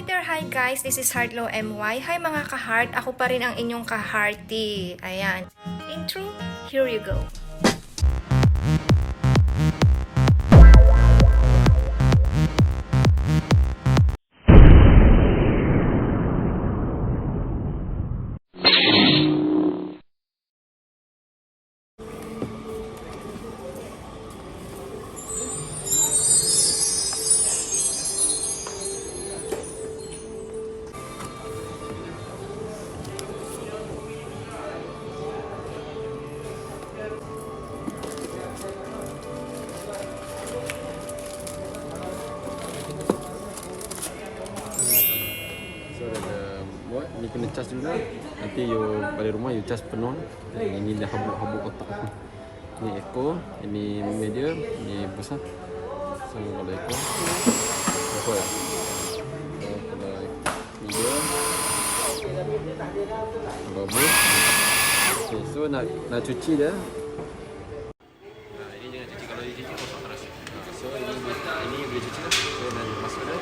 there, hi guys, this is Heartlow MY. Hi mga ka-heart, ako pa rin ang inyong ka-hearty. Ayan. Intro, here you go. Ni kena cas dulu lah. Nanti you balik rumah you cas penuh. Ini dah habuk-habuk kotak aku. Ini ekor, ini medium, ini besar. So kalau ekor berapa ya? Kalau medium bagus. Okay, so nak cuci dia. Ini jangan cuci, kalau dicuci kotak terus. So ini boleh cuci lah. So nak masuk dia.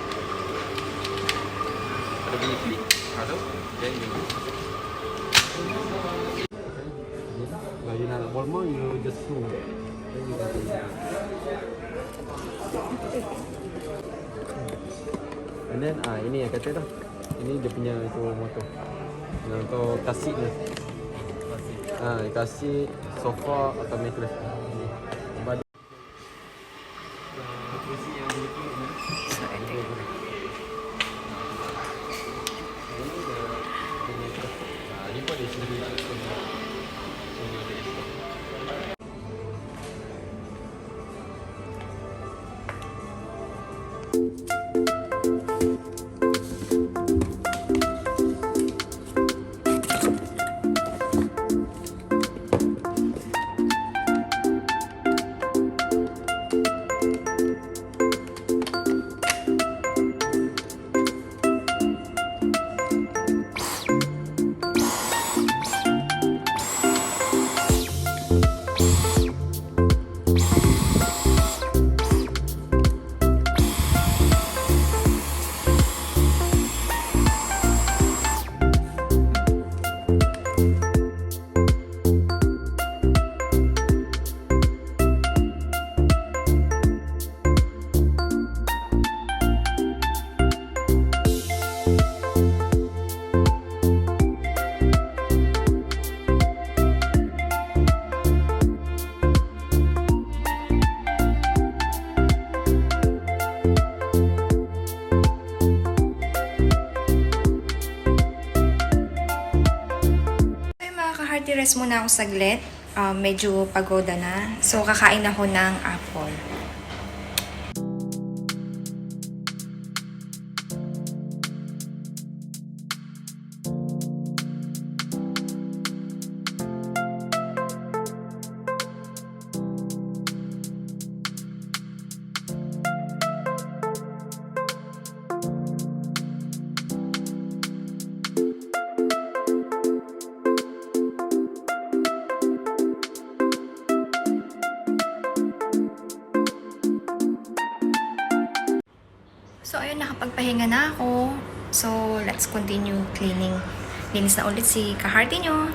Ada bunyi klik. Ada. Then you kalau you nak warm more, you just screw. Then you got it. And then ini yang kata dah. Ini dia punya itu motor. Yang kau kasih dia. Kasih sofa atau mattress. Rest muna ako saglit. Medyo pagoda na. So, kakain ako ng apple. So, ayun, nakapagpahinga na ako. So, let's continue cleaning. Linis na ulit si ka-hearty nyo.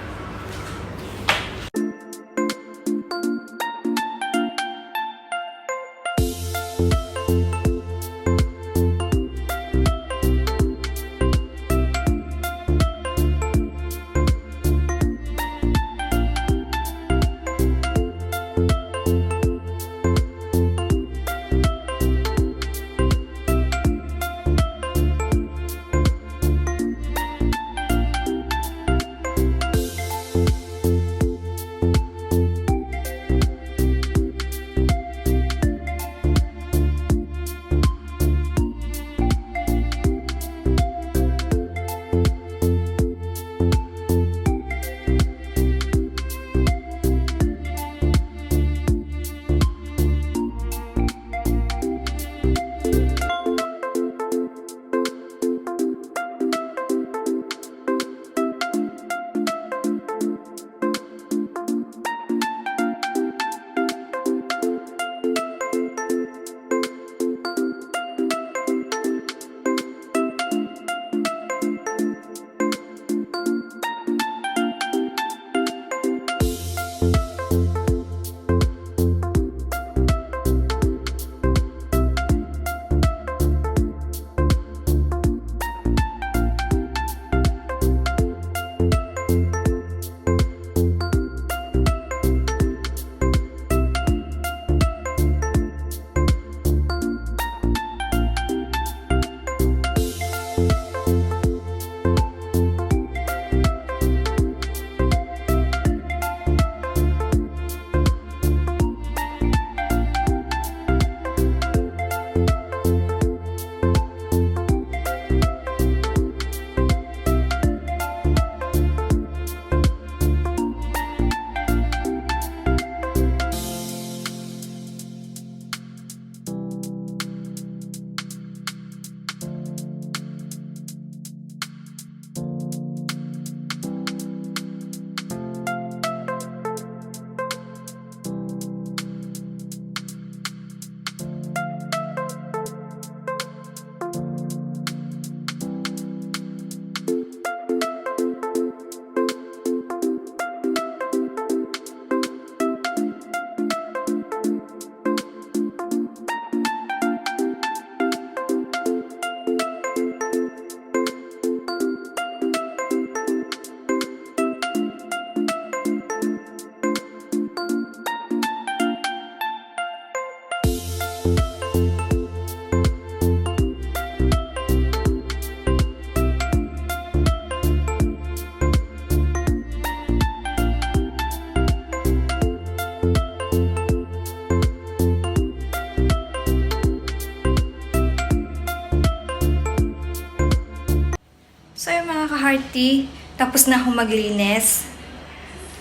So yung mga ka-hearty, tapos na akong maglinis.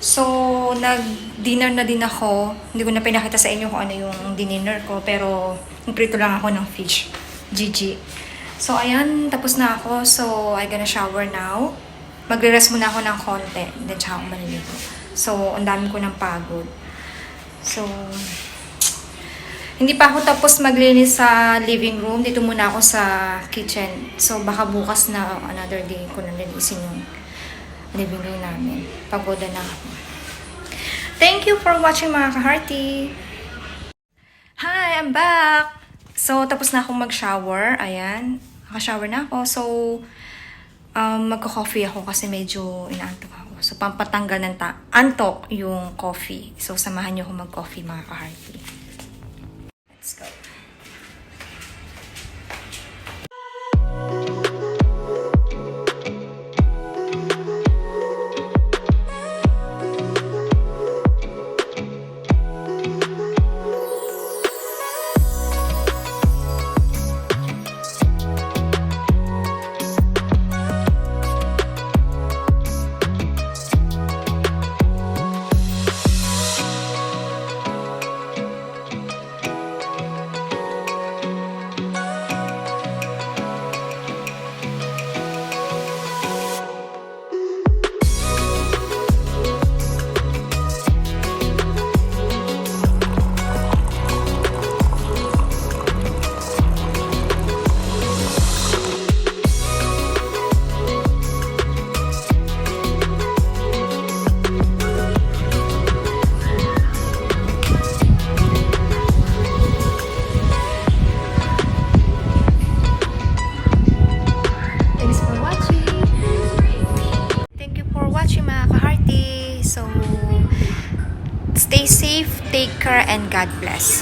So, nag-dinner na din ako. Hindi ko na pinakita sa inyo kung ano yung dinner ko. Pero, nagprito lang ako ng fish. GG. So, ayan. Tapos na ako. So, I gonna shower now. Magre-rest muna ako ng konti. Then, tsaka ako maliligo. So, ang dami ko ng pagod. So, hindi pa ako tapos maglinis sa living room. Dito muna ako sa kitchen. So, baka bukas na another day ko na linisin yung living room namin. Pagoda na ako. Thank you for watching mga ka-hearty. Hi, I'm back! So, tapos na akong mag-shower. Ayan. Naka-shower na ako. So, magko-coffee ako kasi medyo inaantok ako. So, pampatanggal ng antok yung coffee. So, samahan niyo ako mag-coffee mga ka-hearty. Let's go. Stay safe, take care, and God bless.